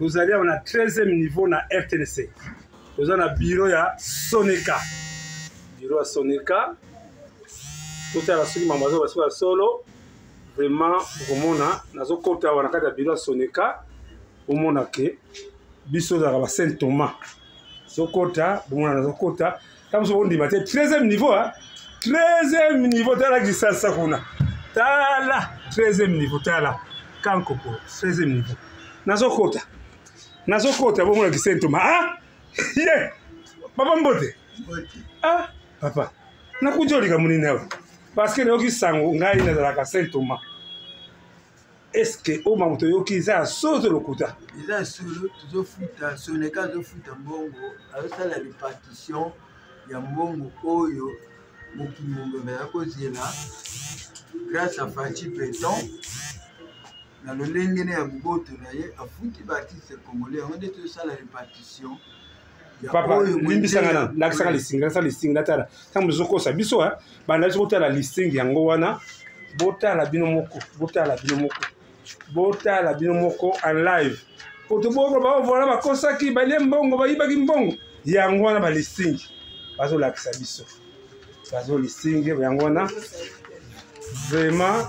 Nous allons à 13e niveau na RTNC. Nous allons à bureau ya Soneka. Bureau ya Soneka. Tout à la suite, maman va solo. Vraiment, pour moi, nazo kota wana kata bureau ya Soneka. Au monde que biso da Saint Thomas. Sokota, pour moi nazo kota. Comme on dit, 13e niveau, hein. 13e niveau, t'as la glissade ça qu'on a. T'as la 13e niveau, t'as la Kankoko, 13e niveau. Nazo kota, pour moi, Saint Thomas. Ah! Yeah! Papa Mbote. Ah! Papa. Nakujoli kamuni nawe. Parce que yoki sango ngai na Saint Thomas. Est-ce que au moment où yoki za soto lokuta? Ils solo toujours futa, Soneka zo futa mbongo, avec ça la répartition ya mbongo oyo mokimongo ya kozela grâce à Fachi Béton. Na lolenge ne ya buboto na ye afuti bâtisse congolais, on dit tout ça la répartition. Papa, limbisanga na saka listing na tala. Tango zoko sa biso ha, bana zoko la listing yango wana. Bota la bino moko en live. Poto boko ba voilà ba kosaki ba mbongo ba yibaki mbongo. Yango wana ba listing. Bazo la biso. Bazo listing yango wana. Vraiment.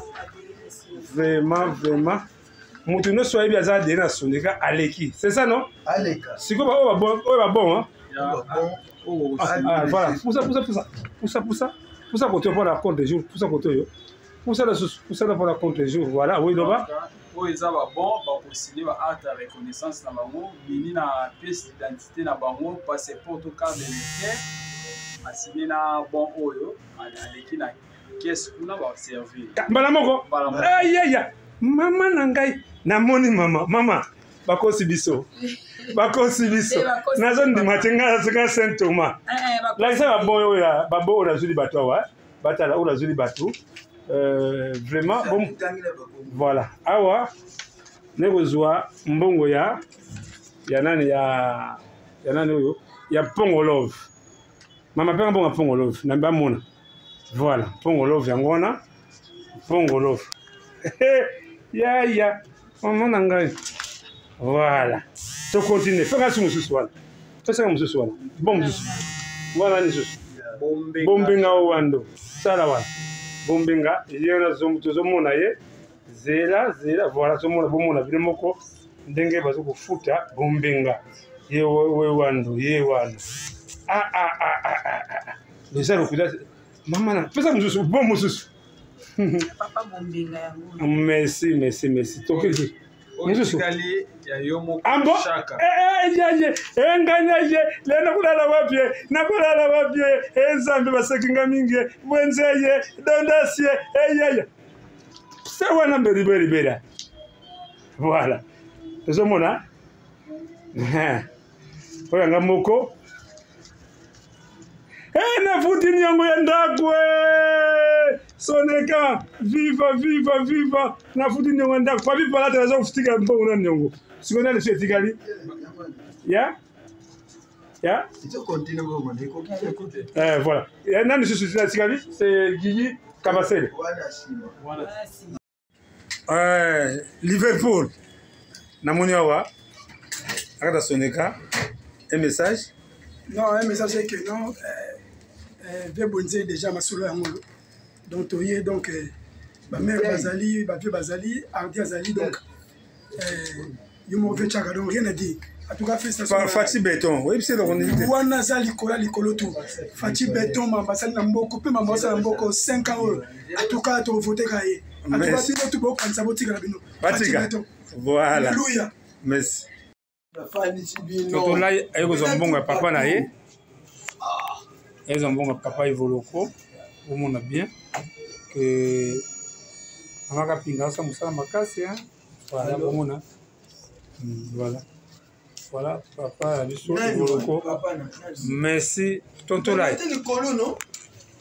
Mutu no soyebi aza de na Soneka aleki. C'est ça non? Aleka. Siko ba o ba bon hein. Voilà. Poussa côté pour la compte des jours. Poussa côté. Poussa pour la compte des jours. Voilà. Oui là-bas. Oui, ça va bon. Bah consigner va acte de reconnaissance na bango. Mini na pièce d'identité na bango. Passeport au carte d'électeur. Assigner na bon oyo. Aleki na caisse kuna va servir. Bala moko. Aïe. Mama nangai. Namoni mama. Bakosi biso. Nazo ndimatenga sika Saint Thomas. La ça va bon ya babo na zuli bato wa. Batala ou la zuli bato. Vraiment bon. Voilà. Awa nekozwa mbongo ya nani oyo ya Pongolove. Mama pe mbongo Pongolove na mbamona. Voilà, Pongolove yango wana. Pongolove. Ya. Maman nangai. Voilà. To continue. Fais un mususu wana. Bon mususu. Voilà mususu. Bombenga wando. Sala wana. Bombenga yena zomona ye. Zela. Voilà zomona bomona bile moko. Ndenge bazo kufuta bombenga. Ye wando. Déjà le coup maman na. Fais un mususu. Bon mususu. Papa bombenga yango. Merci. Tokeli. Mususu kali ya yomo shaka. Enganyaje lena kulala wapi ezambe basekinga mingi bwenzeye dondasie eyaya. Sawa na beri. Voilà. Tozomona. Oya ngamoko. Na futi nyango ya ndakwe. Soneka, viva. Na futi nyango ya ndakwe. Papi pala teraza kufutika mbongo na nyango. Sikona le sio tikali. Ya? Ils continuent bongo. Voilà. Et nani sio tikali? C'est Guigui Kabasele. Voilà. Liverpool. Namoni awa. Akata Soneka. Un message? Non, un message c'est que non. Vebonze déjà ma solo yango. Donc toye donc ma mère Bazali, ma vieux Bazali, Ardi Azali donc Yumo Vechaka donc rien à dire. En tout cas félicitations. Fachi Béton. Oui, c'est le on wana za likolo tout. Fachi Béton mambasali na mboko pe mambasali na mboko 5 ans. En tout cas to voter kaye. En tout cas bino tout boko kanisa botika na bino. Fachi Béton. Voilà. Alléluia. Merci. La famille Sibino. Donc là ayoko zombonga papa na ye. Ils ont bon papa Ivoloko, au monde bien que amaka pinga ça musala makasi hein. Voilà au monde. Voilà papa Ivoloko. Merci tonton là.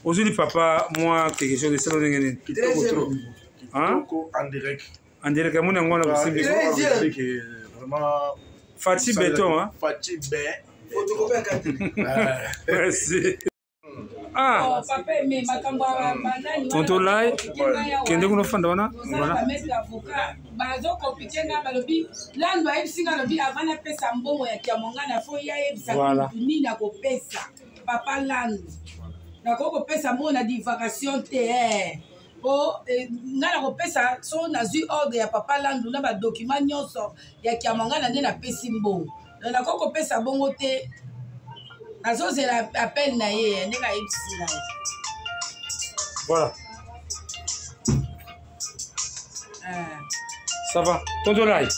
Aujourd'hui papa moi quelque chose de ça ngene. Hein? En direct mon ngona kusimbi. Vraiment Fachi Béton hein. Fachi Bé. Merci. Ah, papa eme makambo ya banani tonton Lai kende kuna fanda wana voilà bametre avocat bazokomplike nga balobi landu ayebisi nga lobi avant napesa mbongo ya kiamonga na fo ye ayebisa kutu nini akopesa papa landu nakoki kopesa mbongo na divagation te po nga nakopesa so nazwi ordre ya papa landu na badocument nyonso ya kiamonga na nde napesi mbongo nakoki kopesa bongo te azozela appel na ye ndenge ayebisi na ye. Voilà. Ça va. Tonton Lai.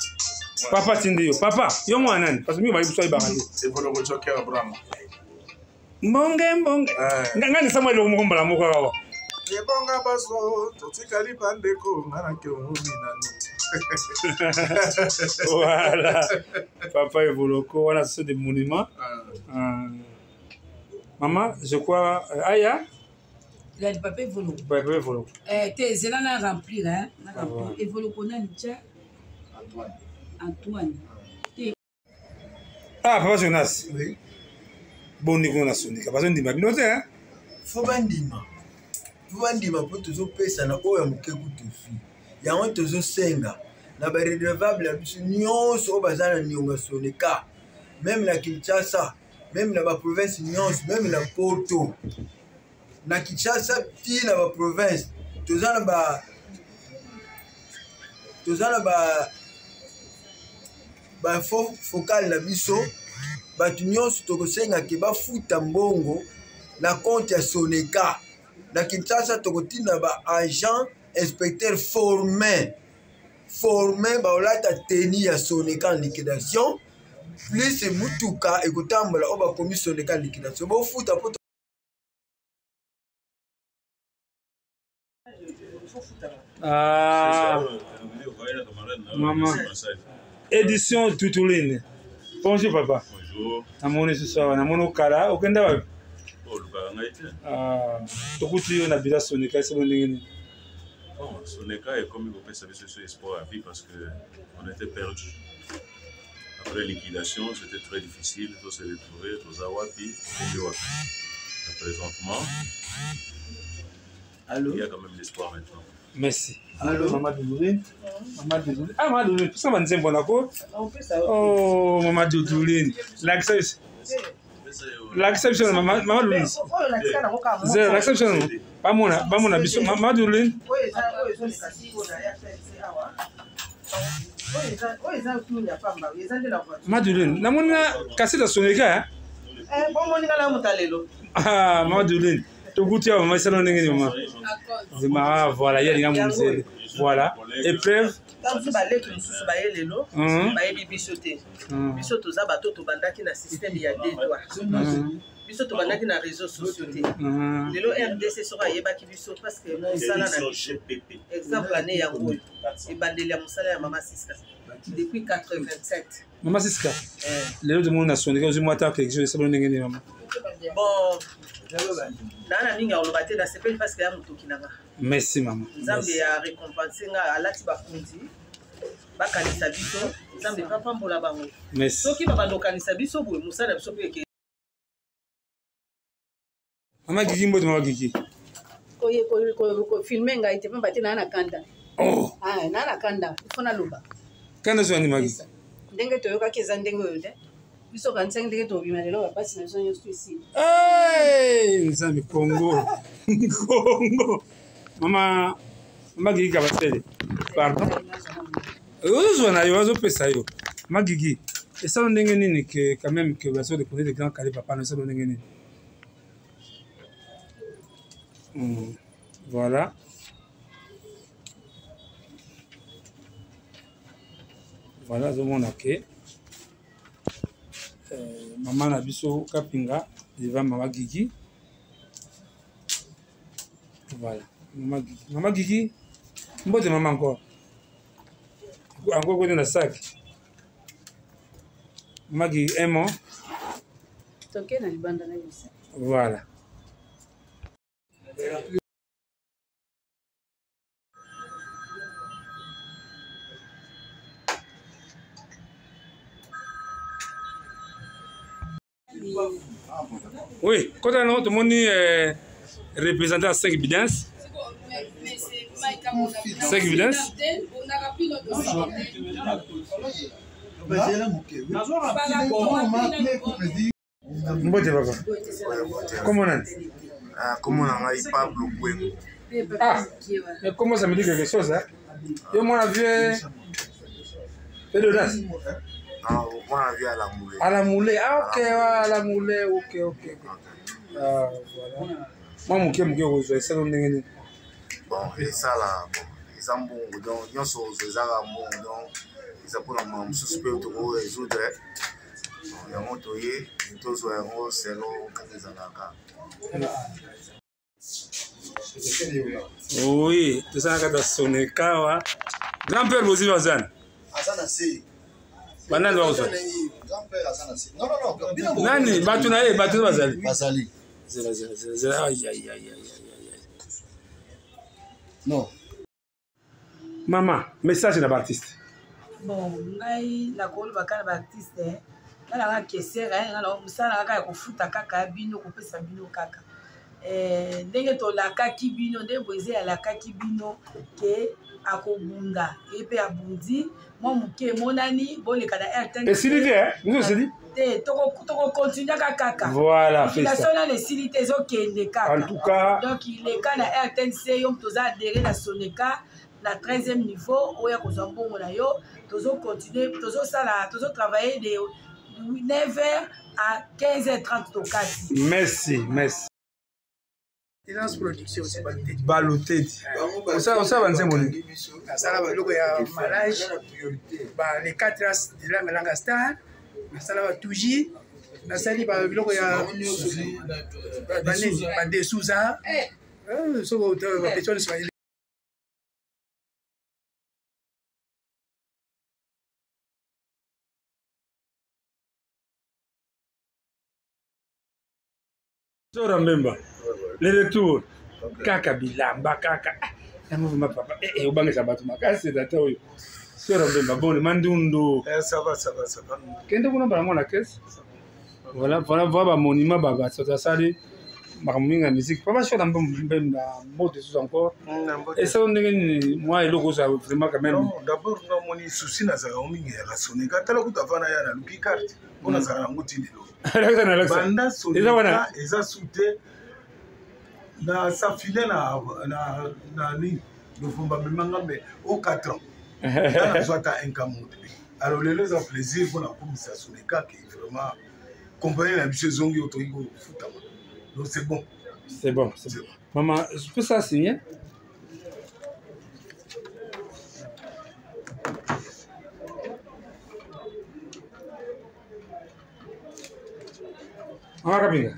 Papa Tindio. Papa, yo mwana nani? Parce que mimi bali kuswa ibanga te. Evolo kuchokera Brahma. Mbonge. Ngani Samuel omukombala moko kawa. Ebonga baso totikali pandeko ngana ke omumi nanu. Voilà. Papa Evoloko, voilà, c'est des monuments. Maman, je crois Aya. Il a dit papa Evoloko. Papa Evoloko. C'est là na remplir hein. Evoloko na ntia. Antoine. Ah, Papa Jonas. Oui. Bon niveau national. Parce que ndima binote hein. Faut bandima po tozopesa na oyo ya moke kutu fi yango tozosenga na baredevable ya biso nyonso oyo baza na nionga soneka même na Kinshasa même na baprovince nyonso même na Porto na Kinshasa ti na baprovince toza na ba focal na biso bato nyonso tokosenga ke bafuta mbongo na compte ya soneka na Kinshasa tokotina ba agent inspecteur formé baolata teni ya soneka en liquidation plus mutuka ekotambola oyo bakomi soneka en liquidation bofuta po Maman. Édition Tutuline. Bonjour papa. Bonjour. Namoni ce soir, namoni okala, okenda wapi? Oh, le ngaite. Tokuti yo na bila Soneka, c'est bon ndenge. Bon, Soneka est comme il peut savoir ce espoir à vie parce que on était perdu. Après liquidation, c'était très difficile de se retrouver aux Awapi, présentement. Allô? Il y a quand même l'espoir maintenant. Merci. Allô? Maman Doudouline. Maman Doudouline. Ah, Maman Doudouline. Ça va nous bon d'accord? Oh, Maman Doudouline. L'acception, Maman Doudouline. L'acception. Pas mon habitude. Maman Doudouline. Maman Doudouline. Namona cassé de Soneka. Ah, Maman Doudouline. Tokutia maman salon ndenge maman. Zima voilà, il y a des gens voilà. Épreuve. Quand vous allez que nous sommes lelo, bayebi bisoté. Bisoto za bato to bandaki na système ya détour. Bisoto bandaki na réseaux sociaux. Lelo RDC sera yebaki biso parce que mosala na exemple année ya ngoi. Et bandeli ya mosala ya Mama Siska. Depuis 87. Mama Siska. Lelo de mon national, que je m'attends quelque chose salon ndenge maman. Bon. Nana minga olobate na sepeli parce que ya mutoki nanga. Merci maman. Nzambe ya récompenser nga alati bakundi. Bakanisa biso, nzambe papa mbola bango. Merci. Soki baba dokanisa biso boye musala biso pe ke. Mama Gigi mbote mama Gigi. Ko filmer ngai te pamba te na kanda. Oh. Ah, na kanda. Ifona loba. Kanda so ni magi. Ndenge toyoka keza ndenge oyo te. Biso kanisa ndenge tobima lelo bapasi na sonyo suicide. Hey, nzambe Congo. Congo. Mama Gigi kabasele. Pardon. Ozo na yo ozo pesa yo. Mama Gigi. Et ça ndenge nini que quand même que baso de connaître des grands calibres papa na ça ndenge nini. Voilà. Voilà, je m'en ai. Maman na biso kapinga devant Mama Gigi. Voilà. Mama Gigi. Mbote maman encore. Encore côté na sac. Mama Gigi aimant. Toke na libanda na bisa. Voilà. Oui, quand on a tout le monde représentant 5 bidances. 5 bidances. Mbote papa. Comment on a? Comment on a Pablo Bueno. Ah, mais comment ça me dit quelque chose, hein? Et moi, on a vu. Et de danse? Non, moi, on a vu à la moulée. À la moulée, ah, ok, à la moulée, ok. Ah, voilà. Moi, mon cœur, c'est le même. Bon, et ça là, bon, ils ont bon, donc, ils ont ces arabes, donc, ils ont pour le moment, suspect au tour, ils ont des. Ils ont monté, ils ont joué un rôle, c'est l'eau, quand ils ont la Oui, tu sais que sonné kawa. Grand-père aussi va zan. Asana si. Banane va zan. Grand-père Asana si. Non. Nani, batuna bazali. Bazali. Zela. Aïe. Non. Maman, message na artiste. Bon, ngai na koloba kana ba artiste. Nala nga kesera, nala musala kaka kofuta kaka bino kopesa bino kaka. Ndenge tolakaki bino nde boze alakaki bino ke akobunda epe abundi mwa moke emonani boleka na airtel esili te nous osili te tokokontinue kaka voilà filasona na esili te ezokende kaka en tout cas donc ileka na rtnc yo toza adere na soneka na 13e niveau oyo kozwa mbongo na yo tozocontinue tozotravaille de 9h à 15h30 tokati. Merci. Silence production c'est Balotedi. Ça va nze moni. Asala ba logo ya mariage ba les 4 as de la Melanga Star. Asala ba touji. Asali ba logo ya ba de Souza. So ba personne soit Sora Mbemba. Le retour. Kaka bilamba kaka. Ma papa. Obangisa batu makasi data oyo. Sora Mbemba boni mandundo. Ça va. Kende kuna bala mona caisse. Voilà ba monument baba ça sali maminga musique. Papa Sora Mbemba mode sous encore. Et ça on dit moi et logo ça vraiment quand même. Non, d'abord on a souci na za omingi ya soneka tala kutafana ya na luki carte. On a za ngutini lo. Banda soneka eza soute na safile na ni le fomba memanga mais au 4 ans. Dans soit un camout. Alors les a plaisir pour la commission soneka qui vraiment compagnie la biche zongi otoigo futa. Donc c'est bon. C'est bon. Maman, je peux ça signer? Ah, Kabinga.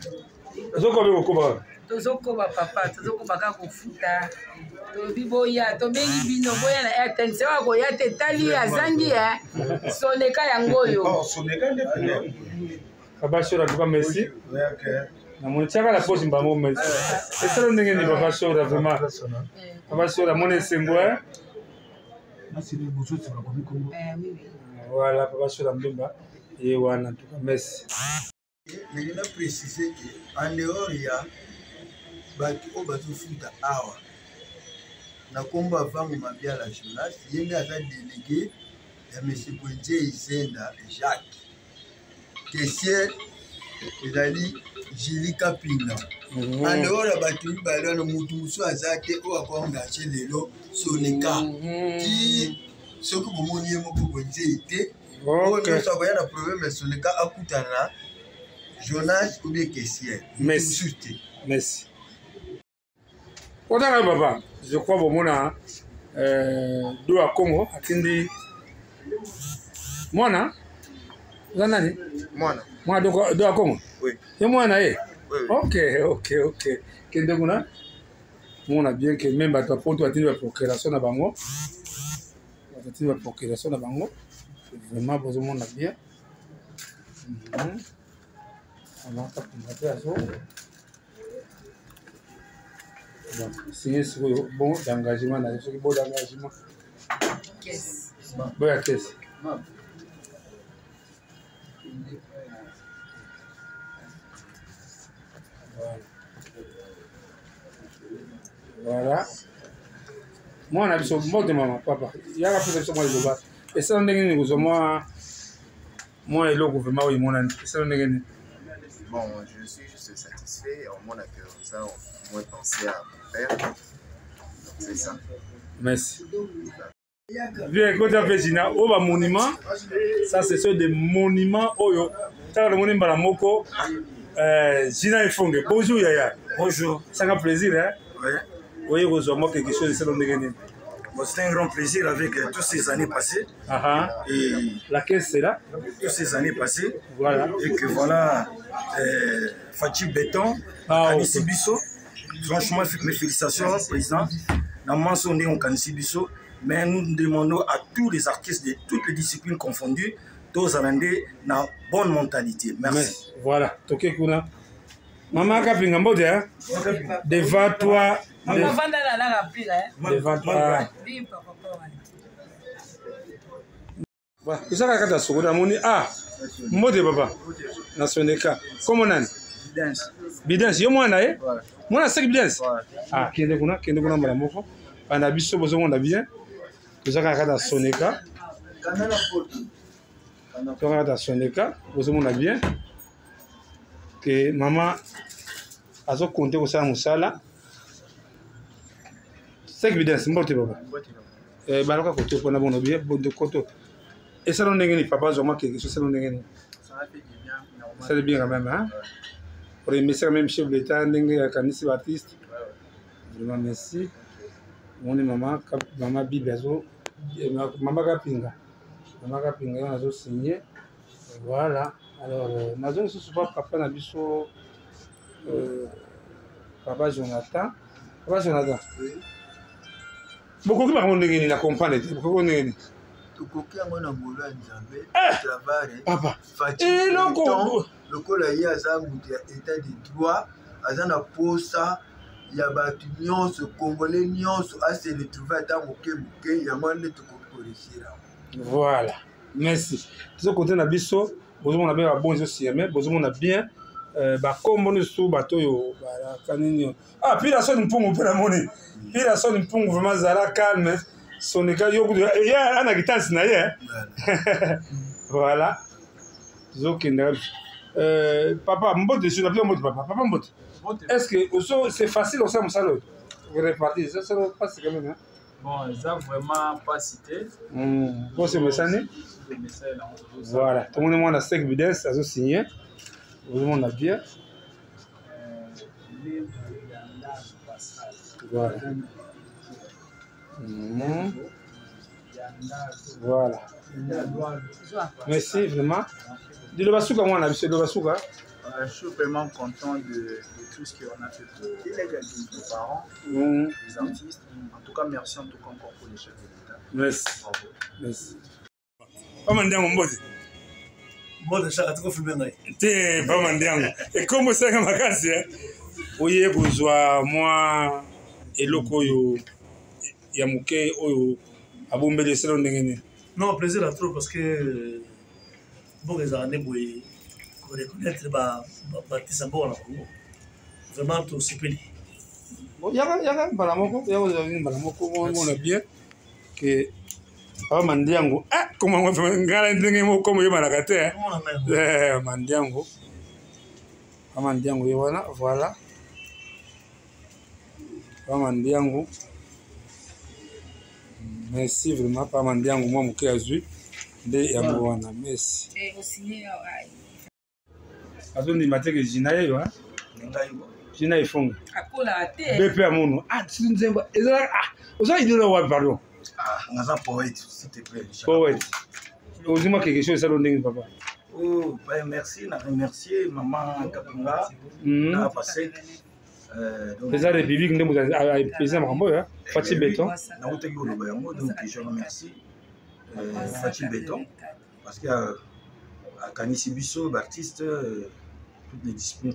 Tozokoba papa, tozokoba kaka kofuta. Tobi boya, tobengi bino boya na Airtel. Sewa koya te tali azangi ya. Soneka yango yo. Oh, soneka nde pele. Papa Sora, tu merci. Na mon tiaka la pose mbamo merci. Et ça ndenge ni Papa Sora vraiment. Papa Sora mon esengwa. Merci les bouchons sur la commune Congo. Oui. Voilà Papa Sora Mbemba. Et wana en tout cas merci. Mais il a précisé qu'en dehors, il y a des futa awa. Na komba vangu mabia la journaliste, il y a un délégué de M. Pointier Isenda Jacques. Caissier, il a dit Jili Kapina. En dehors, il y a des balons de Moutoussou Azate ou à quoi engager les lots sur les cas. Qui, ce que vous m'avez dit, Pointier était. Ok. Nous avons un problème sur les cas à Koutana. Jonas ou bien caissier. Merci. Odanga baba, je crois que mona do a Congo atindi mwana zanani mwana do a Congo. Oui. Et mwana eh. Oui. OK. Kende kuna mona bien que même bato poto atindi ba procuration na bango. Atindi ba procuration na bango. Vraiment besoin mona bien. Alors, donc, c'est bon d'engagement, c'est bon d'engagement. Caisse. Bon, la caisse. Voilà. Moi, on a vu sur le de maman, papa. Il y a un peu de choses, moi, je vois. Et ça, on est moi, et le gouvernement, oui, mon ami. Ça, on est bon, je suis juste satisfait. Au moins, que ça, au moins penser à mon père. C'est ça. Merci. Bien, quand tu as fait Gina, au bas monument, ça, c'est sur des monuments. Oh, yo. Tu as le monument à la Moko. Gina et Fongue. Bonjour, Yaya. Bonjour. Ça fait plaisir, hein? Oui. Oui, vous avez quelque chose de ça, on est c'est un grand plaisir avec toutes ces années passées. Et laquelle c'est là? Toutes ces années passées. Voilà. Et que voilà, Fachi Béton, Kanissi Bisso. Franchement, mes félicitations, président. Normalement, on est en Kanissi Bisso, mais nous demandons à tous les artistes de toutes les disciplines confondues, tous Arandais, une bonne mentalité. Merci. Voilà. Toké Kuna. Maman Kapinga Mbode, hein? Devant toi. Devant toi. Vous savez quand tu as moni ah Mbode papa na Soneka comment on a bidance yo mwana eh mwana c'est bidance ah kende kuna mala moko bana biso bozo monde bien vous avez quand tu Soneka quand tu Soneka bozo monde bien que maman azo compter ko sa musala c'est bidance Mbode papa baloka koto pona bono bien bondo koto. Et ça, on est papa, je vois quelque chose, ça, on est ça c'est bien quand même, hein? Pour remercier quand même chef de l'État, Kanissi Baptiste. Vraiment merci. Mon maman, maman Bibezo, maman Kapinga. Maman Kapinga, on a signé. Voilà. Alors, on a aussi papa Nabiso, papa Jonathan. Papa Jonathan. Beaucoup de gens comprennent, beaucoup de gens. Tukoki yango na ngolo ya Nzambe travare papa lokola ye aza moto ya état de droit aza na posa ya bato nyonso congolais nyonso ase retrouve ata moke yango nde tokoki koresira. Voilà, merci. Tozokote na biso bozomona bien babonzi osieme bozomona bien bakombo nyonso bato oyo balaka nini ah puis la soni mpungu mpe namoni puis la soni mpungu vraiment zala calme. Soneka yo ya ana guitare na ye voilà zokenda papa Mbode sur la bien Mbode papa Mbode est-ce que c'est facile au sein salon répartir ça pas c'est quand même hein bon ça vraiment pas cité bon c'est messane voilà tout le monde a 5 bidets ça zo signé tout le monde a bien voilà. Voilà. Merci vraiment. De le Basuka, moi, on a vu le Basuka. Je suis vraiment content de tout ce qu'on a fait pour les parents, les artistes. En tout cas, merci en tout cas encore pour les chefs de l'État. Merci. Bravo. Merci. Pas Mandiango Mbode. Mbode, ça a trop filmé. T'es pas Mandiango. Et comme ça, comme ma casse, oye, bourgeois, moi, et loko yo. Ya muke oyo abombele selo ndengene. Non, plaisir à trop parce que bon les années pour reconnaître Baptiste Mbongo vraiment tout super. Bon yaka balamoko balamoko on a bien que Mandiango ah comment on fait ngala ndenge mo comme yo malakate Mandiango yo voilà Mandiango. Merci vraiment pas Mandiango moi muke azui de yango wana merci azondi mateke Gina yo hein Gina ifonga akola te BP amono ah tsinzemba ezala ah oza idolo wa pardon ngaza poète s'il te plaît poète ozima quelque chose ça ndenge papa oh ben merci na remercier maman Kapinga na passé président de la République, nous avons président Marambo, Fachi Béton. Donc je remercie Fachi Béton parce qu'à Kanissi Bisso, l'artiste, toutes les disciplines.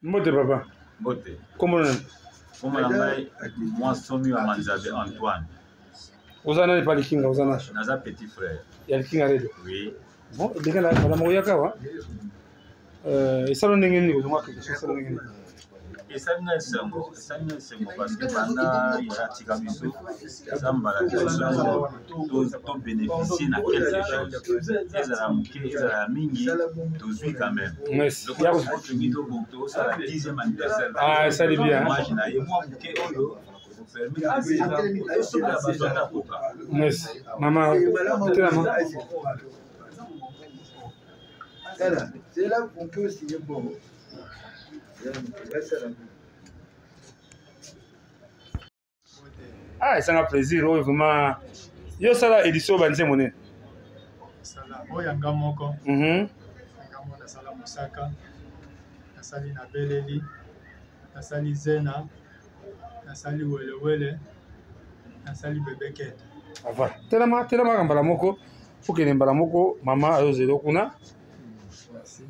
Mbote papa. Mbote. Comment on Moi, Somi Amanzabe Antoine. Vous en avez pas les Kinga, vous en avez. Naza petit frère. Il y a le Kinga Redo. Oui. Bon, les gars, la Moyaka, et ça, on est quelque chose. Et ça, c'est parce que pendant il y a Tigamiso, ça m'a bénéficié de quelque chose. Ils ont la mingi, tous quand même. Mais c'est la 10e anniversaire. Ah, ça c'est bien. Maman, c'est là qu'on peut signer bon. Ah, c'est un plaisir, vraiment. Yo, ça là, édition Banzé Moné. Oyanga moko. Yanga mona sala musaka. Nasali na beleli. Nasali zena. Nasali wele. Nasali bebeke. Voilà. Tellement kambala moko. Faut que nembala moko mama ayozelo kuna. Merci.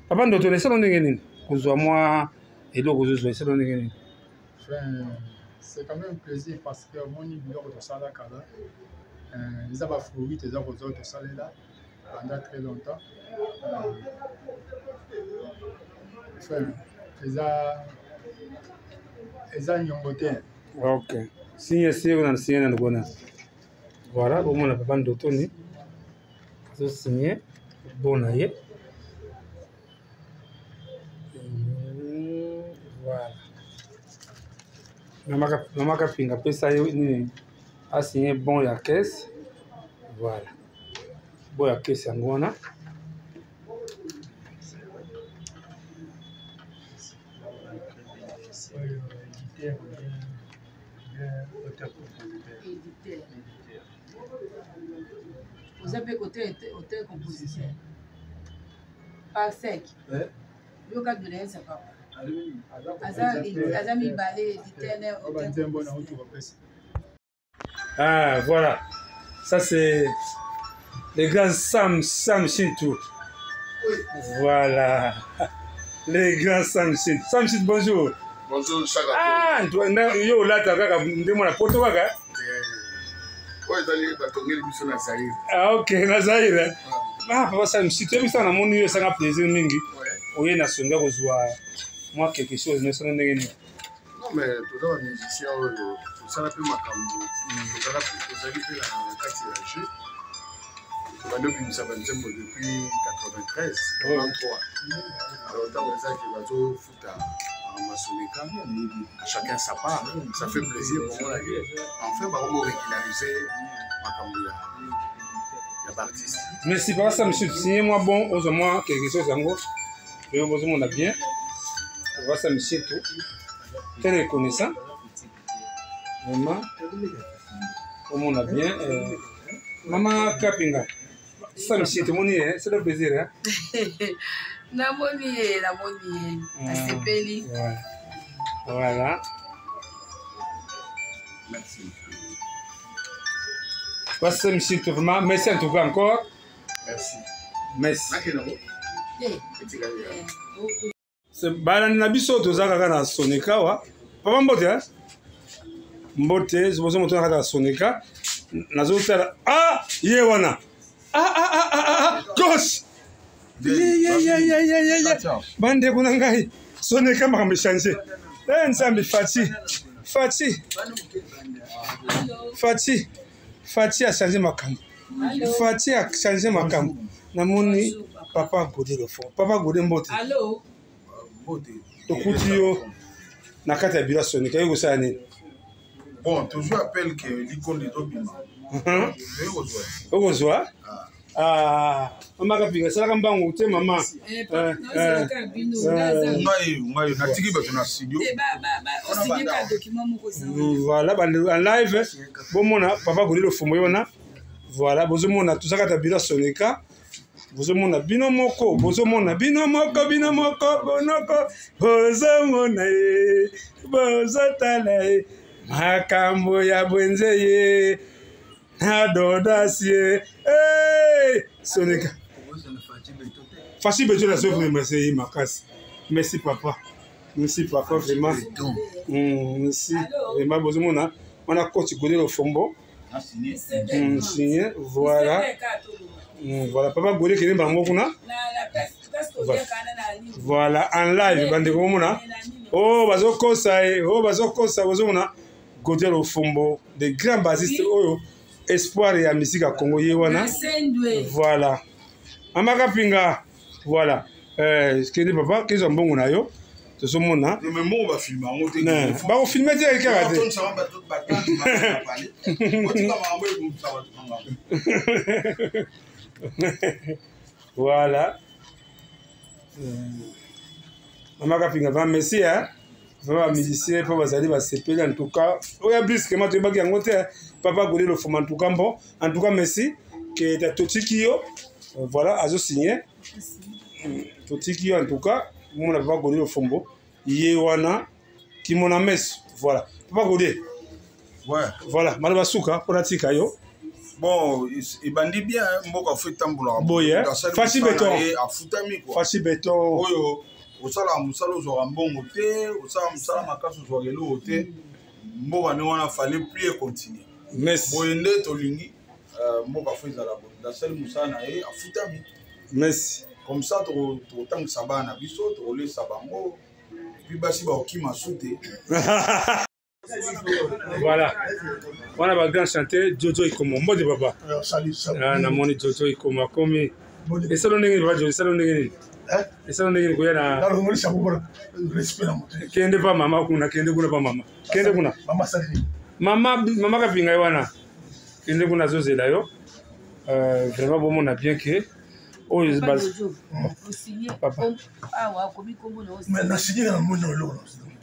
Papa ndo tole sala ndenge nini? Kuzwa mwa eloko zozwa sala ndenge nini? C'est quand même un plaisir parce que mon biloko to sala kala. Les abafruits, les arroseurs de salé là pendant très longtemps. Les agnomotés. Ok. Signe on a signé dans le voilà, au moins la papa d'Otoni. Je signé. Bon aïe. Voilà. Namaka pinga pesa yo ni a signé bon ya caisse. Voilà. Bon ya caisse ngona. Vous avez côté auteur compositeur. Par sec. Le cas de l'un, c'est pas. Ah, voilà. Ça, c'est les grands Sam Chintou. Voilà. Les grands Sam Chintou. Sam Chintou, bonjour. Bonjour, Chaka. Ah, yo, là, t'as qu'à porto waga. Ah, ok, Nazaire. Ah, papa Sam Chintou, tu as mon niveau, ça a plaisir, mingi. Oui, na songa kozwa moi quelque chose mais ça ndenge ni. Non mais tout les musiciens tout ça peu makambo. Tout ça ozali pe la kati ya jeu. On a depuis ça depuis 93, 93. Alors tant que ça qui va tout foutre en maçonnerie, à chacun sa part, ça fait plaisir pour moi. Enfin, on va régulariser makambo ya artiste. Merci papa ça monsieur, signez-moi bon aux moi quelque chose en gros. Et on a bien. On va s'amuser tout. Très reconnaissant. Maman. On a bien. Maman Kapinga. S'amuser tout, c'est le plaisir. La moni. Asepeli. Voilà. Merci. On va s'amuser tout vraiment. Merci en tout cas encore. Merci. Merci. Bana na biso tozaka kaka na Sonika wa papa mbote hein mbote zibozo moto na kaka Sonika nazotala ye wana gauche bande kuna ngai Sonika makambo changer nsambi Fati a changé makambo Fati a changé makambo namoni Papa Godé le fond. Papa Godé mbote. Allô? Okuti yo na kati ya bila Sonika yo ça nini? Bon, toujours appelle que l'icône de Dobima. Okozwa? Ah, mama kapinga sala mbangu te mama. Ngai natiki bato na studio. Voilà, en live bomona Papa Godé le fond yona. Voilà, bozomona tout ça kati ya bila Sonika. Bozomona bino moko bonoko bozomona bozotala makambo ya bwenze ye na dodasie Sonika Fachi beto la sofre merci makasi merci papa Merci papa, vraiment. Merci. Vraiment, besoin on a continué le fombo. Signé, voilà. Voilà, papa Godé qui est dans mon kuna. Voilà, en live, bande komuna. Oh, bazo kosa, bazo mona. Godé le fombo, des grands basistes, oh, espoir et musique à Congo yewana. Voilà. Amaka pinga, voilà. Ce qui est papa, qui est un bon nayo. C'est ce monde là. Mais moi on va filmer. Bah on filme déjà avec Karaté. Voilà. Maman Kapinga va merci hein. Vraiment musicien pour vous aller va s'épeler en tout cas. Oui brusquement tu vas gagner en côté. Papa Godé le fond en tout cas bon. En tout cas merci que tu as tout Kio. Voilà, azo signé. Tout Kio en tout cas. Mon papa Godé le fombo. Yewana qui mon ames. Voilà. Papa Godé. Ouais. Voilà, malaba souka pour la tika yo. Bon, il bandit bien mboka fait tambola. Boye. Fachi béton. A futami quoi. Fachi béton. Oyo, osala musalo zo rambongo te, osala musala makaso zo gelo te. Mboka ne wana fallait plus continuer. Merci. Boye nde tolingi mboka fait za la bonne. Da seul musala na a futami. Merci. Comme ça to tang sabana biso to le sabango. Puis basi ba okima soute. Voilà. On a un grand chanteur, Jojo Ikomo. Mbodi papa. Salut. Na moni Jojo Ikomo. Komi. Et ça, on est venu, Jojo. Ça, on est venu. Et ça, on est venu. Kende pa mama kuna, kende kuna pa mama. Kende kuna. Mama Sali. Mama Kapinga wana. Kende kuna zoze là yo. Vraiment bon, on a bien que. Oh, il se base. Papa. Ah ouais, comme comment on. Mais na signé dans mon nom.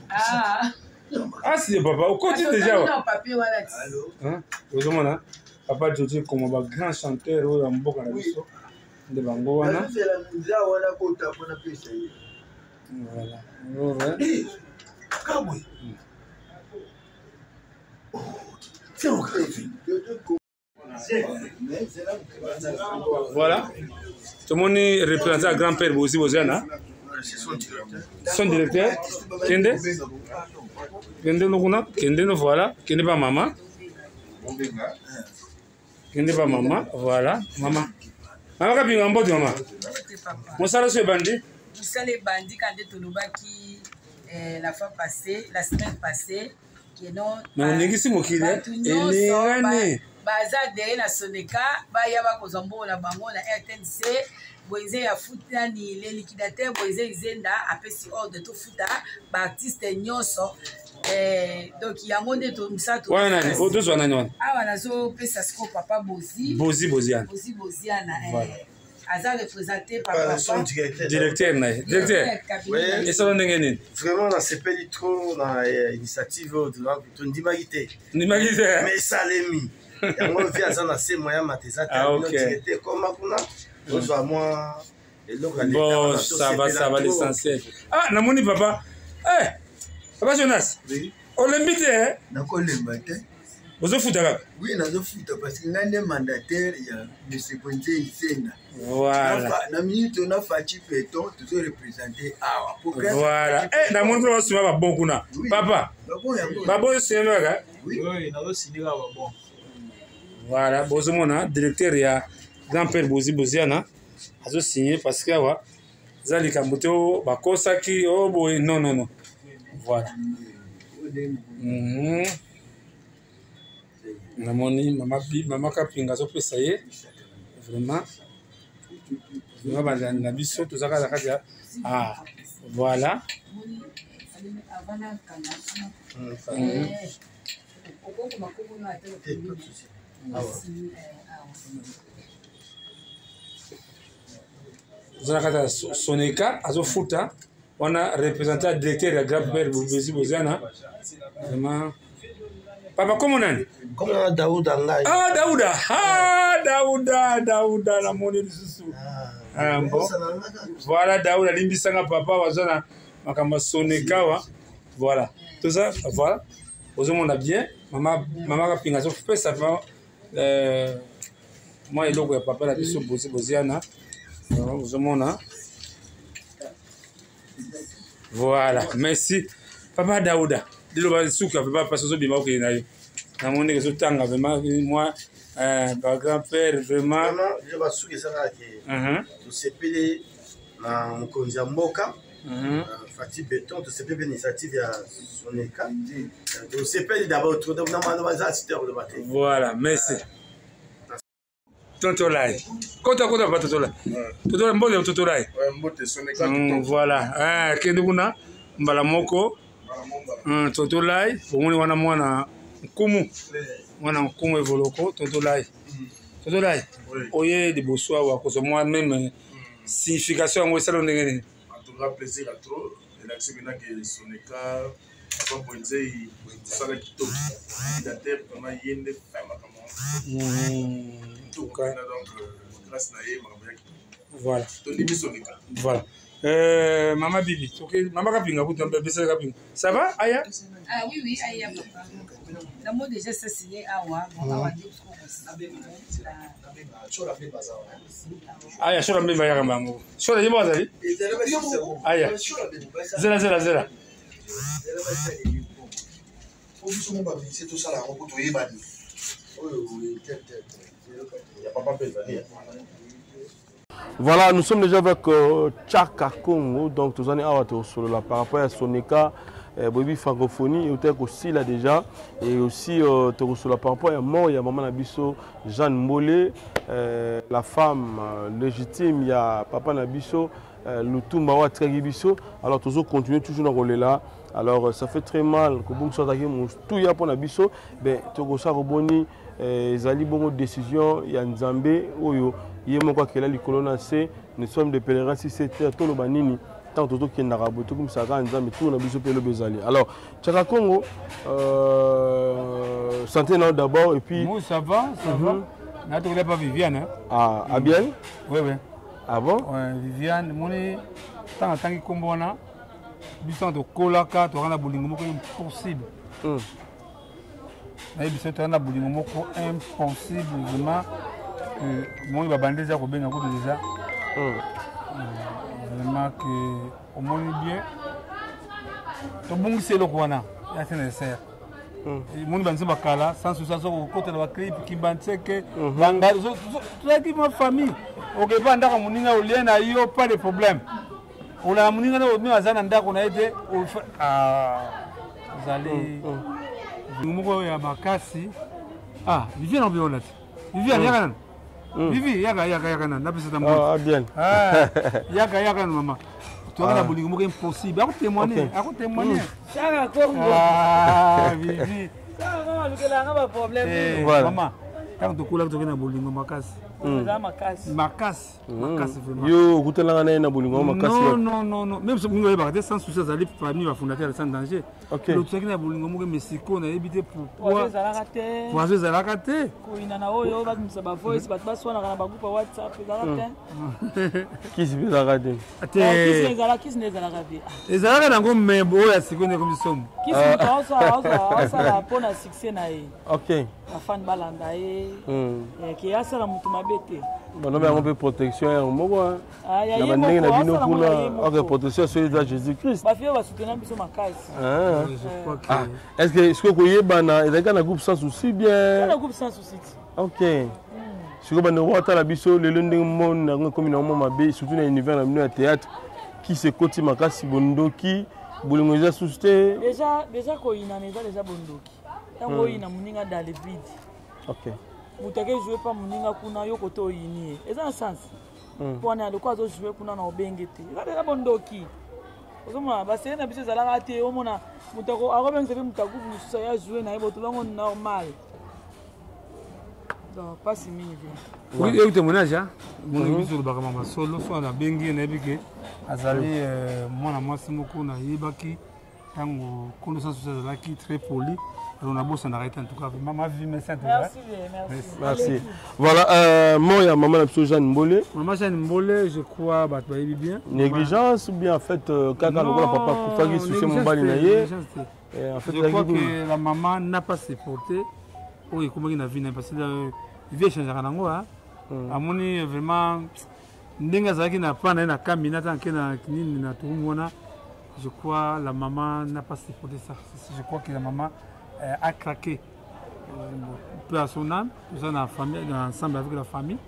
Ah. Ah si papa, au côté déjà. Non, papier voilà. Hein? Vous voyez papa Jojo comme un grand chanteur au Mboka na biso. De bango wana. C'est la musique wana ko ta pona pesa. Voilà. Eh. Kabwe. C'est au crédit. Voilà. Tout le monde est représenté à grand-père aussi, Bozana. Son directeur. Kende. Kende no kuna. Kende no voilà. Kende pas maman. Kende pas maman. Voilà. Maman. Maman Kapinga mbodi maman. Mosala so bandi. Mosala bandi quand tu lobaki la fois passée, la semaine passée, qui non. Mais on négisi mokile. Elengane. Baza derrière la Soneka, ba yaba kozambo na bango na RTNC. Boise ya futa ni les liquidateurs Boise Izenda apesi ordre de tout futa ba artiste nyonso donc ya monde to msato wana nani oto zwana nani awa nazo pesa siko papa Boziana aza représenté par papa directeur et ça ndenge nini vraiment na sepeli trop na initiative de ndimagite mais salemi yango via aza na se moya mateza ta directeur comme kuna. Bon, ça va l'essentiel. Ah, namoni papa. Eh, papa Jonas. Oui. On l'invite, hein? D'accord, l'invite. Vous êtes foutu là? Oui, nous sommes foutus parce qu'il y a un mandataire, il y a M. Ponce Issena. Voilà. La minute, on a Fachi Péton, toujours représenté. Voilà. Eh, namoni papa Sima va bon kuna. Papa. Babo c'est là, oui, nous signé là bon. Voilà, bozomona directeur ya grand-père Boziana a signé parce que wa zali kamuto bakosaki oh boy non voilà namoni mama Kapinga zo pesa ye vraiment na biso to zaka zaka ah voilà Zonakata Soneka azofuta wana représentant directeur ya grand-père Boziana vraiment papa comment nani comment Daouda ngai Daouda na moni lisusu bon voilà Daouda limbisanga papa wazana makamba Soneka wa voilà tout ça voilà ozomona bien mama Kapinga zo pesa vraiment moi eloko ya papa la biso Boziana ozomona Voilà, merci. Papa Daouda, dis-le souka, papa parce que bima ok na yo. Na moni que tanga vraiment moi par grand-père vraiment je vais souka ça là que to sepele na mkonza mboka. Fatih Béton, to sepele initiative ya Soneka. To sepele d'abord to na manda assisteur de matin. Voilà, merci. Totolai. Kota pas Totolai. Totolai mbote Totolai. Mbote Soneka. Voilà. Kende kuna mbala moko. Totolai, omoni wana mwana nkumu. Mwana nkumu evoloko Totolai. Totolai. Oye de boswa wa koso moi même signification ngo sala ndenge nini. En tout cas plaisir à trop. Et là c'est maintenant que Soneka pas pointer sala kitoko. Il a terre vraiment yende fama comme voilà. Voilà. Maman Bibi, maman Kapinga, ça va, Aya? Ah oui, Aya, papa. Le mot déjà c'est signé Awa. Aya, je suis là, maman. Je suis là, Aya. Zera. Voilà, nous sommes déjà avec Tchaka Congo, donc tous les années sur la par rapport à Soneka, Bobi francophonie, et aussi là déjà, et aussi sur la par rapport à mort, il y a maman Nabiso, Jeanne Mollet, la femme légitime, il y a papa Nabiso, Loutou Mawa Tregibiso. Alors toujours continuer toujours dans rôle là. Alors ça fait très mal que vous soyez tout y a pour Nabiso, ben tout ça reboni. Zali bongo décision ya Nzambe oyo yemo kwa kela likolo na se nous sommes des pèlerins si c'était tout le banini tant tout qui na rabo tout comme ça quand Nzambe tout na biso pelo bezali. Alors Tchaka Congo santé non d'abord et puis moi ça va na to pas Viviane ah bien oui ah bon Viviane moni tant ki kombona biso to kolaka to kana bolingo moko impossible mais c'est un aboulingo moko impossible vraiment que moi il va bander déjà bien déjà vraiment que au moins bien to bon c'est le kwana ya c'est nécessaire mon banze bakala sans souci au côté de la clip qui bantseke banga toute qui ma famille OK banda ka muninga oliena yo pas de problème on a muninga na omi azana ndako na ete vous allez Moko ya makasi Viviane en violette Viviane yaka Vivi yaka na pesa ta ah bien yaka maman tu as la bolingo moko impossible à témoigner Tchaka Congo Vivi ça va pas problème maman quand tu coula tu na bolingo makasi makasi vraiment yo kutelanga na bolingo makasi non même si mingo yeba sans souci azali parmi les fondateurs sans danger le truc na bolingo moko Mexico na éviter pourquoi poisson zalaka te ko ina na oyo ba misa ba voice ba baswana kana ba groupe WhatsApp zalaka te kisi bizalaka te kisi nezalaka te ezalaka nango membo oyo ya sikoyo comme somme kisi asa la pona succès na ye OK afan balanda ye ki asala mutu mabete bon on peut protection moko na bandenge na bino kuna OK protection sur de Jésus-Christ ba fio ba soutenir biso makasi est-ce que koyebana ezaka na groupe sans souci bien na groupe sans souci OK siko bande wata la biso lelo ndenge monde na comme na mama mabe surtout na univers na bino ya théâtre qui se koti makasi bondoki bolingo za souci déjà ko ina neza déjà bondoki tango ina muninga dans le vide OK mutake jouer pas muninga kuna yo koto yini eza na sens pour na ko azo jouer kuna na obengete eza déjà bondoki ozoma basé na biso zalaka te omona mutako akobenza pe mutaku mususa ya jouer na yebo to bango normal donc pas si mini oui et témoignage mon biso le bakama masolo so na bengi na bike azali mwana mwasi moko na yebaki tango kondo sans souci zalaki très poli. On a bossé en arrêtant en tout cas. Ma vie, merci. Merci. Voilà, moi, maman la Jeanne Mbolé. Maman Jeanne Mbolé, je crois, bah, tu vas bien. Négligence ou bien en fait, quand on a papa pour faire qu'il soucie mon bali naïe. Je crois que la maman n'a pas supporté. Oui, comment il a vu, parce que il vient changer à l'ango. À mon avis, vraiment, n'enga zaki na pas na kamina tant que na kinini na tout mona. je crois la maman n'a pas supporté ça. Je crois que la maman a craqué. Peu à son âme, tout ça dans la famille, ensemble avec la famille.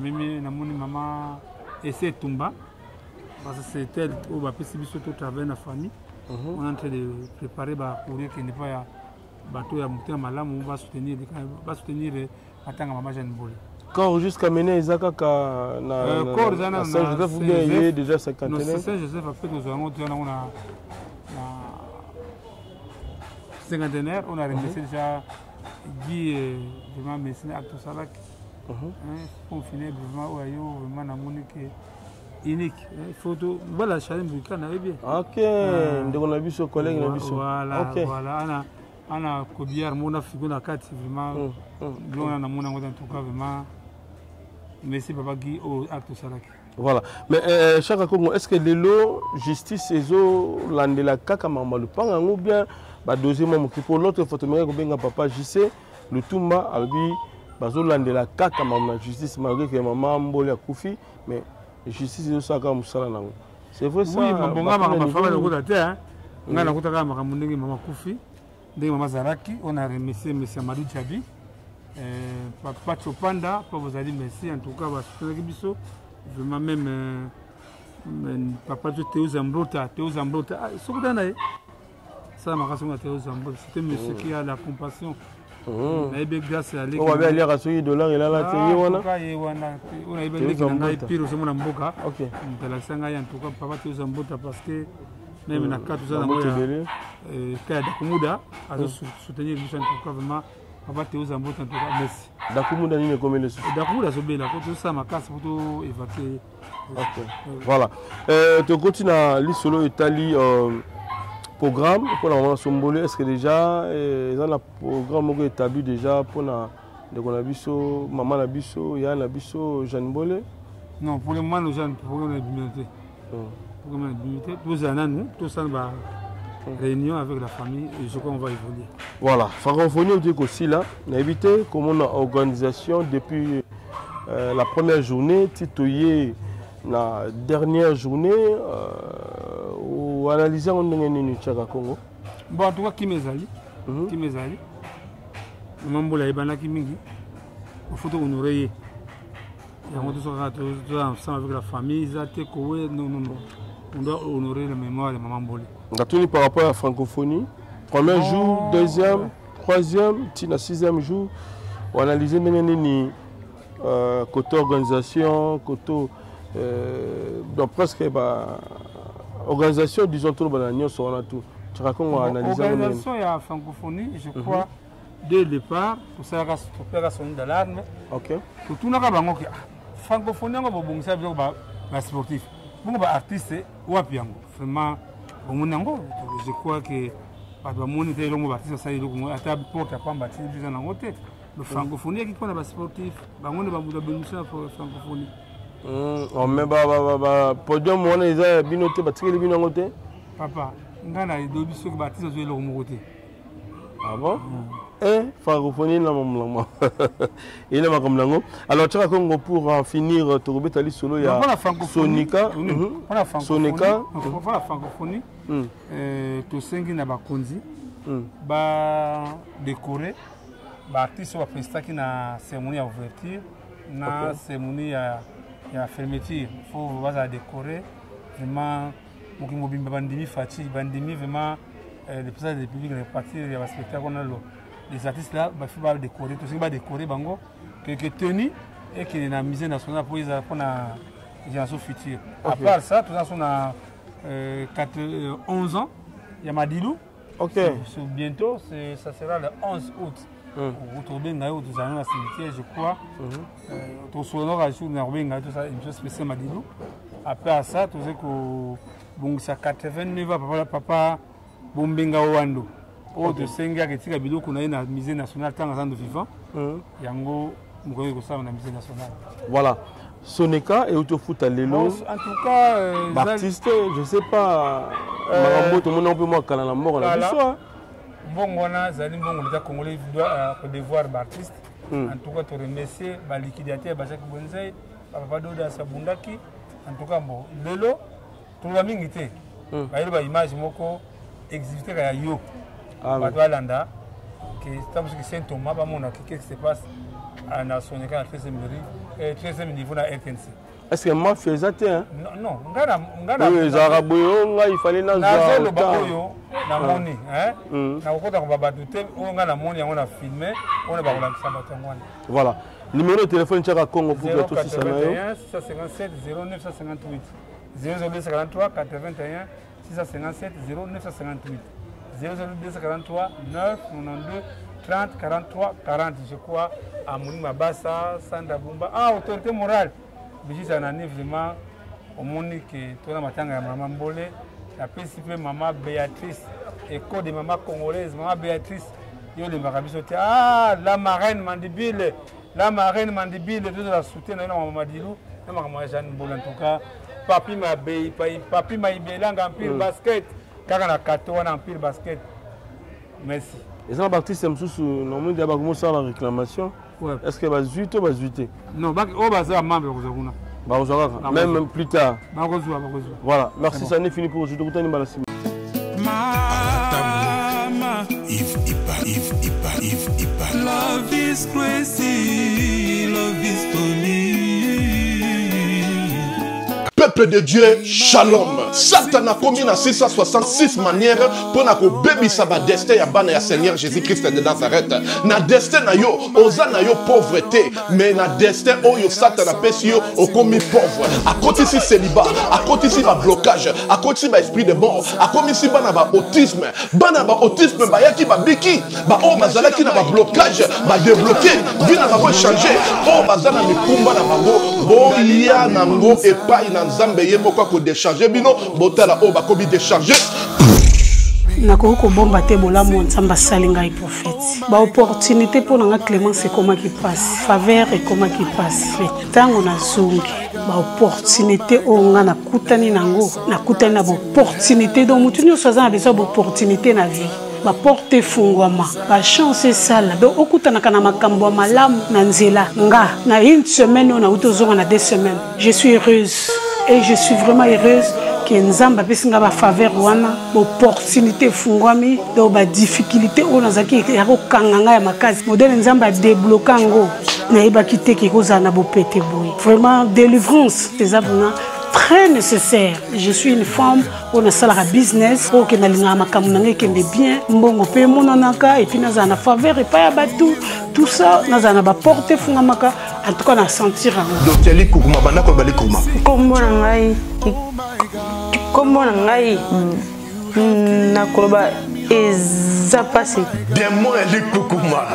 Même la maman essaie de tomber. Parce que c'est elle qui a pu surtout travailler dans la famille. On est en train de préparer pour qu'il n'y ait pas bateau à monter à Malam, on va soutenir la maman Jeanne Bolé. Quand jusqu'à mener Isaka na Saint-Joseph, vous avez déjà 50 ans. Saint-Joseph, après nous avons cinquantenaire, on a remercié déjà Guy vraiment médecin Acto Salak. On finit vraiment dans mon unique. Photo, voilà, Chalim Boukan avait bien. Ok, donc on a vu ce collègue. Voilà, voilà. On a Kobiar, mon figure la carte, vraiment. On a mon en tout cas, vraiment. Merci Papa Guy au Acto Salak. Voilà. Mais chaque Congo, est-ce que l'élo justice et zo landela kaka mama le panga ou bien ba deuxième qui pour l'autre photo mais ko papa JC le tumba albi bazo landela kaka mama justice malgré que maman mbole akufi mais justice zo saka musala nango. C'est vrai ça. Oui, bonga mama fama le kota te hein. Ngana kota kama mama ndenge mama kufi. Ndenge mama Zaraki, on a remercié monsieur Amadou Djabi. Papa Chopanda, pour vous dire merci en tout cas parce que vraiment même papa Théo Zambrota, ce que tu as ça m'a rassuré Théo Zambrota, c'était monsieur qui a la compassion. Mais grâce à lui, on va aller à $, il a la télé on a eu des pire aussi mon amboka. OK. On la sanga en tout cas papa Théo Zambrota parce que même na carte ça na Dakumuda a soutenir en tout cas vraiment papa Théo Zambrota en tout cas merci. Dakumuda ni comme le Dakumuda so bela ko tout ça ma casse pour évacuer. OK. Voilà. Tu continues à lire solo Italie programme pour la Sombolé. Est-ce que déjà ils ont un programme qui est établi déjà pour la de maman Nabiso, Yann Nabiso, Jeanne Bolé? Non, pour le moment nous avons programme de limité. Programme de limité. Tous les ans tout ça va réunion avec la famille et je crois qu'on va évoluer. Voilà, francophonie aussi là, on a évité comment on a organisation depuis la première journée, titoyé la dernière journée ou analyser on a Congo. Bon en tout cas qui m'ezali, mambo la ibana qui mingi, il faut honorer. On doit ensemble avec la famille, on doit honorer la mémoire de maman Bolé. On a tenu par rapport à la francophonie. Premier jour, deuxième, troisième, sixième jour, on a analysé côté organisation, côté donc presque organisation, disons tout le monde sur la tout. Tu racontes on a analysé l'organisation et la francophonie, je crois dès le départ, pour ça il y a son d'alarme. OK. Pour tout le monde francophonie on va bon ça va sportif. Bon ba artiste ou apiango vraiment je crois que pas de monde est longo artiste ça il est à table porte à pas bâtir bien en côté le francophonie qui connaît pas sportif ba monde ba buda bénéficier pour francophonie on met ba podium on est binoté ba tiré bino côté papa ngana do biso que bâtir zo longo côté ah bon francophonie na maman il est comme lango alors tu Congo pour finir to robeta li solo ya Sonika Sonika pour la francophonie to sengi na bakonzi ba décorer ba artiste wa prestaki na cérémonie ouverture na cérémonie ya fermeture faut va décorer vraiment mokimo bimba bandimi fati bandimi vraiment le président de la République répartir il y a spectacle on a les artistes là il faut décorer tout ce qui va décorer bango quelques tenues et qui est dans la musée nationale pour la génération future. À part ça, tout ça on a 11 ans, il y a Madilou. OK. Bientôt, ça sera le 11 août. Vous trouvez dans le cimetière, je crois. Tout ce qu'on a sur tout ça, une chose spéciale Madilou. Après ça, tout ce que bon ça 89 ans papa Bombenga Wando. De Senga qui tire biloko qu'on a dans la musée nationale tant de vivant. Yango mukoi ko ça dans la musée nationale. Voilà. Sonika et autofoot à l'élo. En tout cas artiste, je sais pas Marambo tout le monde peut moi quand la mort la biso. Bon wana zali bon l'état congolais doit devoir d'artiste. En tout cas te remercier ba liquidateur ba Jacques Bonzai, papa Doda Sabundaki. En tout cas bon l'élo tout la mingité. bayeli ba image moko exhibité ya yo bato alanda que estamos que Saint Thomas bamona qu'est-ce qui se passe na Sonika na 13e niveau na RTNC. Est-ce que moi faisais hein? Non, ngana oui, Zaraboyo, il fallait na zelo bakoyo na moni hein na kokota ko babadute o ngana moni yango na filmer on ba ko la kisamba tongwana. Voilà. Numéro de téléphone Tchaka Congo pour que tous ça na 657 0958 0243 81 657 0958 0243 992 30 43 40 je crois à Mouni Mabassa Sanda Bumba autorité morale bijisa anani vraiment au monde que tona matanga ya maman Mbole la principe maman Béatrice écho de maman congolaise maman Béatrice yo le makabiso la marraine Mandibile tout la soutien na maman Dilou na maman Jeanne Mbole en tout cas papi maibelanga en pile basket kaka na kato wana en pile basket merci. Et ça Baptiste Msusu normalement il y a beaucoup ça la réclamation. Ouais. Est-ce que va 8 ou va 8? Non, on va faire membre de même plus tard. Voilà, merci, ça n'est fini pour aujourd'hui. Love is crazy, love is for me. Peuple de Dieu, shalom. Satan a commis na 666 manières pour na ko baby saba destin ya bana ya Seigneur Jésus-Christ de Nazareth. Na destin na yo, oza na yo pauvreté, mais na destin oyo Satan a pesi yo o commis pauvre. A côté si célibat, à côté si ba blocage, à côté si ba esprit de mort, à côté si bana ba autisme ba yaki ba biki, ba o bazala ki na ba blocage, ba débloquer, bina ba changer, o bazala mikumba na bango, bo ya nango epai na Nzambe yemo kwa ko décharger bino botala o ba kobi décharger nako ko bomba te bolamu Nzambe salinga i prophète ba opportunité pour nga Clémence et comment qui passe faveur et comment qui passe tango na zungi ba opportunité o nga na kutani nango na kutani na opportunité donc mutu nyoso za na besoin d'opportunité na vie ba porte fungwama ba chance sala donc okutana kana makambo malamu na nzela nga na une semaine on a utozonga na 2 semaines je suis heureuse et je suis vraiment heureuse que Nzamba pesinga ba faveur wana opportunité fungwami donc ba difficulté on a zaki ya ko kanganga ya makazi modèle Nzamba débloquer ngo na iba kité ki koza na bo pété boy vraiment délivrance des abonnés très nécessaire. Je suis une femme, on a salarié business, on a linga makamuna qui est bien, mbongo pe monanaka et puis na zana faveur et pas batou tout ça na zana ba porter fungamaka en tout cas na sentir. Donc tu ali kukuma bana ko bali kuma. Comment ngai na koloba eza passé. Démon ali kukuma.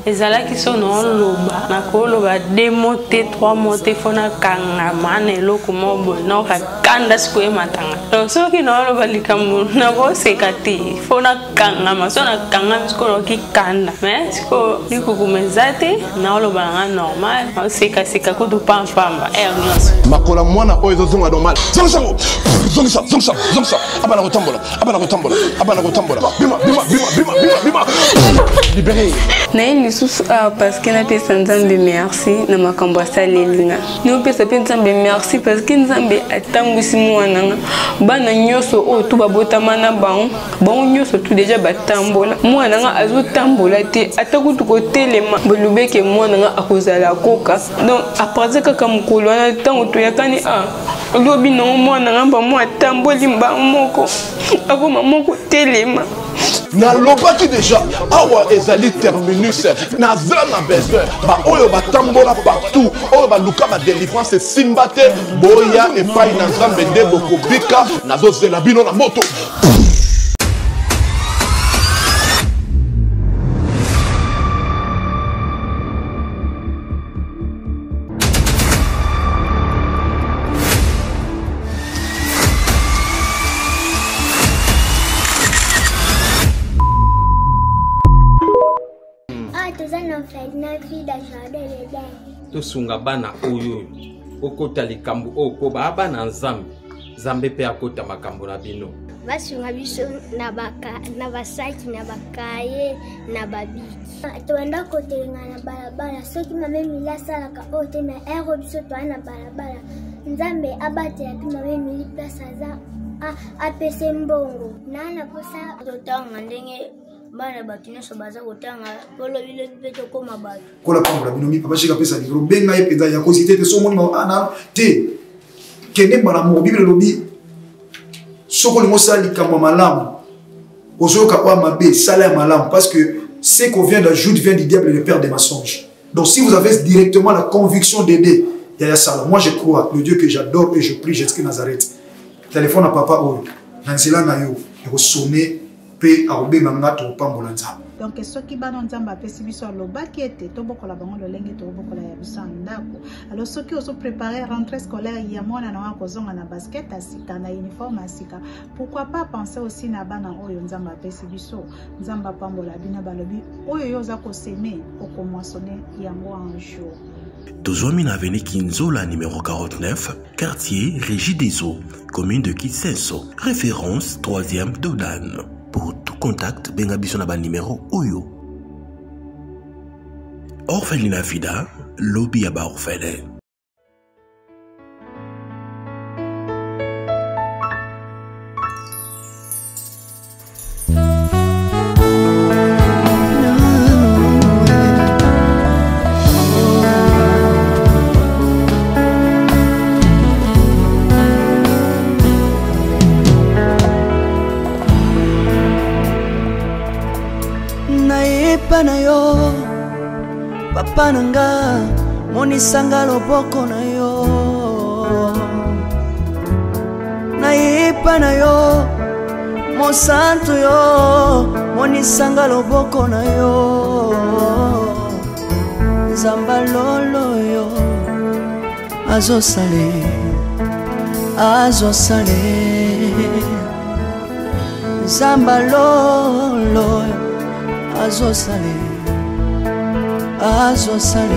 ezala qui sont non loba na koloba 2 mots 3 mots fona kanga manelo kuma bono ka kanda siko matanga donc so ki no loba likambo na bo sekati fona kanga masona kanga siko ki kanda mais siko likukumezate na loba nga normal seka ko do pamba ernos makola mwana oyo zonga normal zonga abana kotambola bima libéré na une sous parce que na pesa Nzambe merci na makambo salelinga no pesa Nzambe merci parce que Nzambe atambwisi mwana bana nyoso o to babota mana bango nyoso tout déjà batambola mwana nga azotambola te atakutu ko telema bolubeke mwana nga akozala koka donc après kaka mukolo na tango to yakani lobi no mwana nga ba mwa tamboli mba moko akoma moko telema na lobaki déjà awa ezali terminus na zana besoin ba oyo batambola partout oyo baluka ba délivrance simbate boya epai na Nzambe nde bokobika nazozela bino na moto. tosunga bana oyo okota likambo oko ba bana Nzambe Nzambe pe akota makambo na bino basunga biso na basaki na bakaye na babiki toenda kotelenga na balabala soki mame mili asalaka oyo te na ero biso toa na balabala nzambe abatela mpe mame mili place aza apese mbongo nana posa totanga ndenge bana bato nyonso baza kotanga polobile mpe tokóma bato kola pambola bino mi papa shika pesa livre benga ye mpenza ya kosi te te so moni ana te kende mbala moko bibele lobi soko lingo sala likambo malamu ozoyoka oya mabe sala ya malamu parce que ce qu'on vient d'ajoute vient du diable et le père des mensonges. Donc si vous avez directement la conviction d'aider Yaya Sala, moi je crois le Dieu que j'adore et je prie Jésus Nazareth. Téléphone à papa Oyo, Nansela Nayo, et vous sonnez pe arobe mangato pambola nzambe. Donc ce qui va dans nzamba pesi biso lobaki ete tobokola bango lolenge tobokola ya biso ndako. Alors ceux qui ont préparé rentrée scolaire ya mwana na wako zonga na basket asika na uniforme asika. Pourquoi pas penser aussi na bana oyo nzamba pesi biso nzamba pambola bina balobi oyo yoza ko semer okomoissonner yango un jour. Tozwami na avenue Kinzola numéro 49, quartier Régie des Eaux, commune de Kitsenso, référence 3e Dodan. Pour tout contact, bengabiso na ba numéro Oyo. Orphelinat Vida, lobby à ba orphelin. Na yo papa nanga monisanga loboko na yo naipa na yo mosantu yo monisanga loboko na yo zamba lolo yo azosale zamba lolo azosale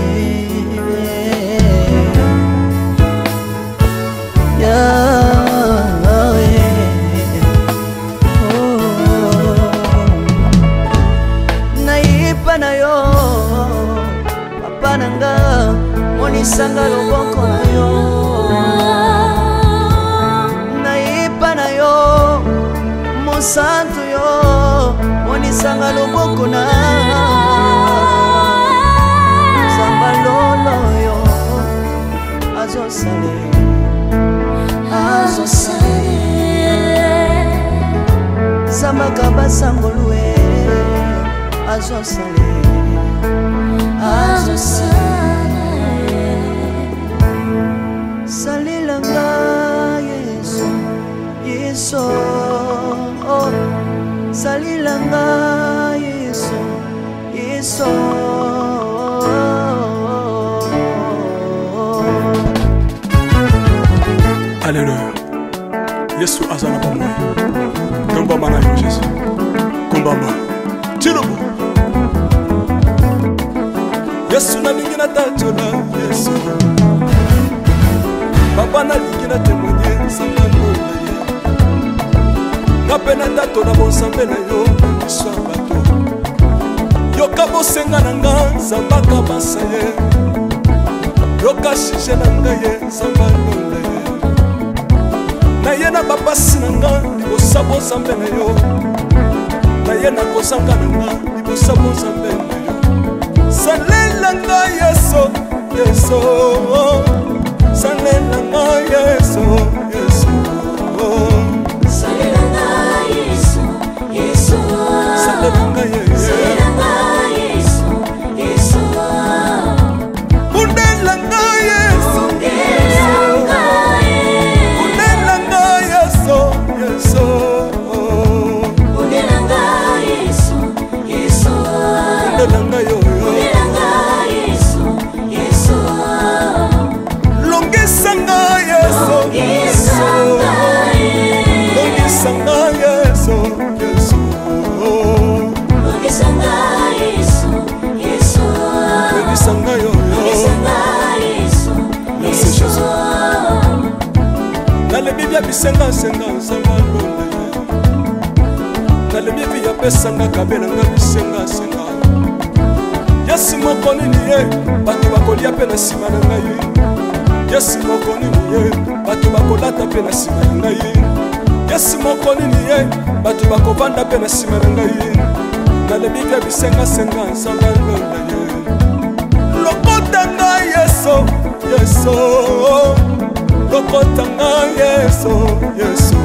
naipa na yo papa nanga monisanga loboko na yo naipa na yo mosantu yo monisanga loboko na zamba lolo yo azosale zamba kabasangolue azosale salilanga yesu yesu salilanga yesu yesu Alléluia. Yesu azana pamoja. Naomba maana ya Yesu. Kumbamba. Tirubu. Yesu na lingina tachola Yesu. Papa na lingina témoigner sangalo na ye. Kapena tato na bonsambe na yo biso bato. Yoka bosenga na nga zambaka basaye. Yoka shishe na nga ye sangalo na ye. Na ye na bapasi na nga libosa bonsambe na yo. Na ye na kosanga na nga libosa bonsambe na yo. Salela nga Yesu, Yesu. Salela nga Yesu, Yesu. Salela nga Yesu, Yesu. Salela nga Yesu, Yesu. Undela nga Yesu, Undela nga Yesu, Yesu. Undela nga Yesu, Yesu. Undela nga yo. Longisanga Yesu, Yesu. Longisanga Yesu, Yesu. Longisanga Yesu, Yesu. Longisanga yo. Longisanga Yesu, Yesu. Dans la Bible bisenga senga sanga lole. nalemibi yapesanga kabelanga bisengasenga yesi moko nini ye bato bakolia mpe na nsima na ngai yesi moko nini ye bato bakolata mpe na nsima na ngai yesi moko nini ye bato bakovanda mpe na nsima na ngai nalemibi ya bisengasenga nzambe alonda ye lokota ngai yeso yeso lokota ngai yeso yeso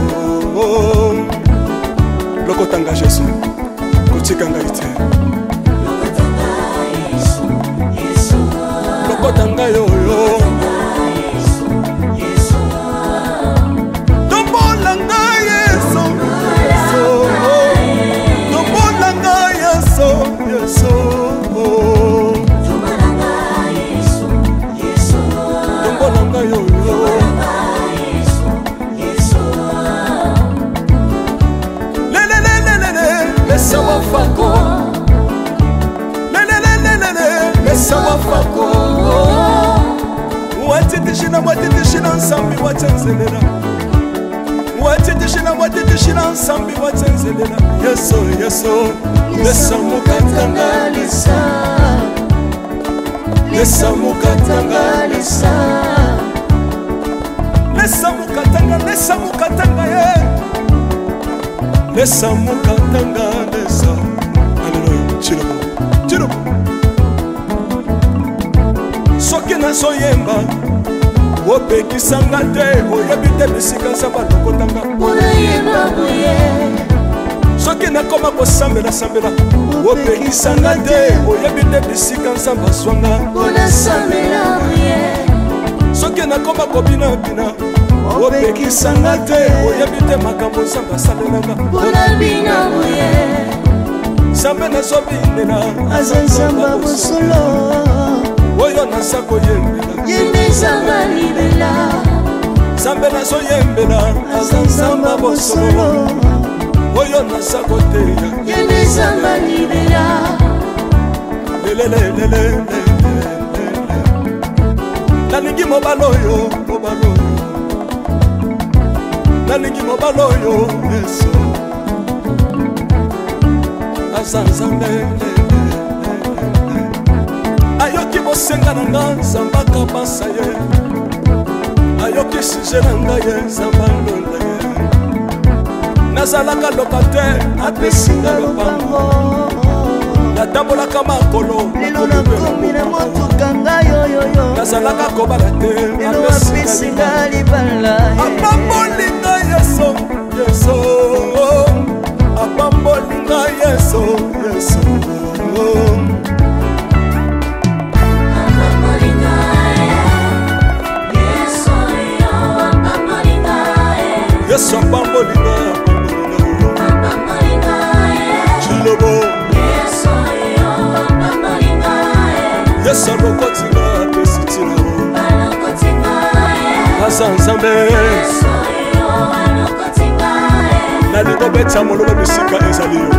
lokota ngai jesu kotika ngai te lokota ngai oyo tombola ngai yeso tombola ngai yeso yeso tombola ngai oyo Sawa fako le sawa fako watitishina watitishina nsambi watenzelela watitishina watitishina nsambi watenzelela yeso yeso lesa mukatanga lesa lesa mukatanga lesa lesa mukatanga ye lesa mukatanga lesa aleluya chilobo chilobo soki nazoyemba opekisanga te oyebi te bisika nzambe alokotanga onayemba boye soki nakoma kosambela sambela opekisanga te oyebi te bisika nzambe azwanga onasambela boye soki nakoma kobinabina opekisanga te oyebi te makambo nzambe asalelanga onabina boye nzambe nazobinela aza nzambe bosolo oyo naza koyembela yembe nzambe libela nzambe nazoyembela aza nzambe bosolo oyo naza koteya yembe nzambe libela lelelelele nalingi mobala oyo nalingi mobala oyo yesu aza nzambe ayoki bosenga na nga nzambe akabasa ye ayoki suje na ngai ye nzambe alonda ye nazalaka loka te apesinga lopango natambolaka makolo lelo nakomi na motuka ngai oyoyo nazalaka kobala te lelo apesinga libala apambolinga yeso yeso apambolinga yeso yeso yesu apambolinga chilobo yesu alokotinga apesitina aza nzambe nalingo beta mololo bisika ezali yo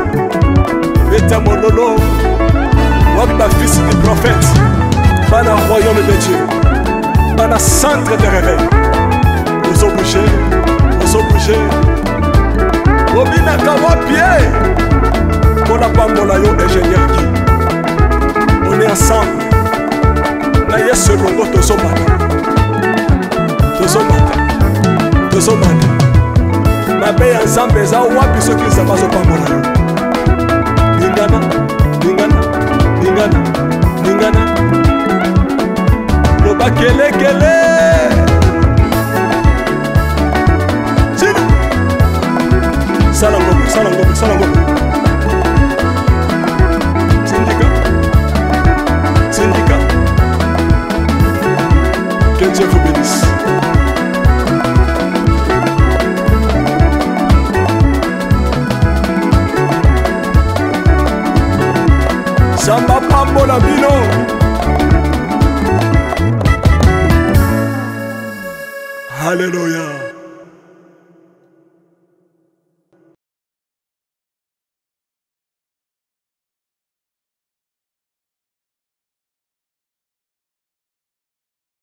beta mololo wapi bafisi du prophète bana royaume de dieu bana centre de réveil ozobouge obinaka wapie mpona pambola yo ingénieur ki on est ensemble na yesu elongo tozomata mabe ya nzambe eza wapi soki nzambe azopambola yo lingana loba kelekele sala ngombe Syndicat que Dieu vous bénisse. Samba pambola bino Alléluia.